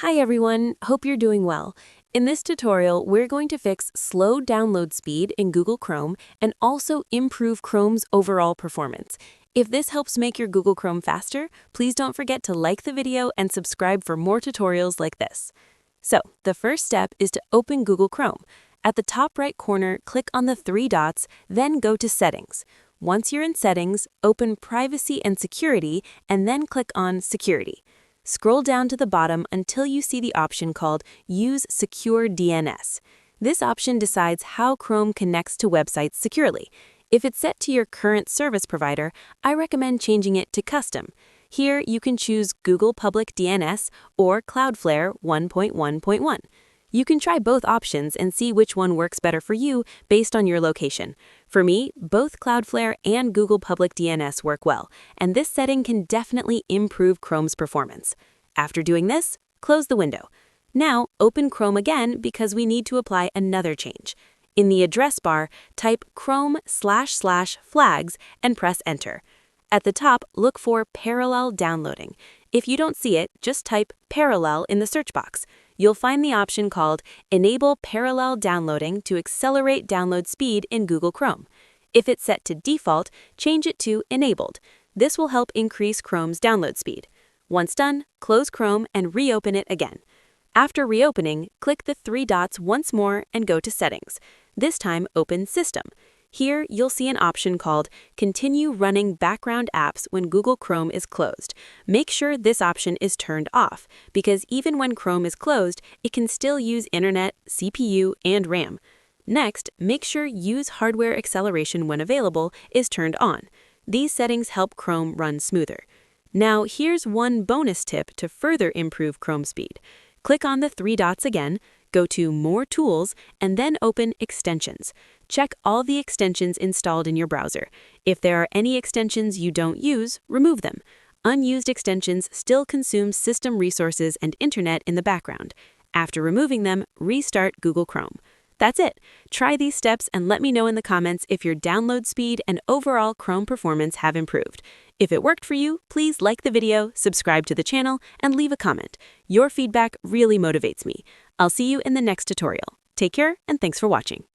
Hi everyone, hope you're doing well. In this tutorial, we're going to fix slow download speed in Google Chrome and also improve Chrome's overall performance. If this helps make your Google Chrome faster, please don't forget to like the video and subscribe for more tutorials like this. So, the first step is to open Google Chrome. At the top right corner, click on the three dots, then go to Settings. Once you're in Settings, open Privacy and Security, and then click on Security. Scroll down to the bottom until you see the option called Use Secure DNS. This option decides how Chrome connects to websites securely. If it's set to your current service provider, I recommend changing it to Custom. Here, you can choose Google Public DNS or Cloudflare 1.1.1. You can try both options and see which one works better for you based on your location. For me, both Cloudflare and Google Public DNS work well, and this setting can definitely improve Chrome's performance. After doing this, close the window. Now, open Chrome again because we need to apply another change. In the address bar, type chrome//flags and press Enter. At the top, look for Parallel Downloading. If you don't see it, just type Parallel in the search box. You'll find the option called Enable Parallel Downloading to accelerate download speed in Google Chrome. If it's set to default, change it to Enabled. This will help increase Chrome's download speed. Once done, close Chrome and reopen it again. After reopening, click the three dots once more and go to Settings. This time, open System. Here, you'll see an option called Continue Running Background Apps when Google Chrome is closed. Make sure this option is turned off, because even when Chrome is closed, it can still use Internet, CPU, and RAM. Next, make sure Use Hardware Acceleration when available is turned on. These settings help Chrome run smoother. Now, here's one bonus tip to further improve Chrome speed. Click on the three dots again, go to More Tools, and then open Extensions. Check all the extensions installed in your browser. If there are any extensions you don't use, remove them. Unused extensions still consume system resources and internet in the background. After removing them, restart Google Chrome. That's it. Try these steps and let me know in the comments if your download speed and overall Chrome performance have improved. If it worked for you, please like the video, subscribe to the channel, and leave a comment. Your feedback really motivates me. I'll see you in the next tutorial. Take care, and thanks for watching.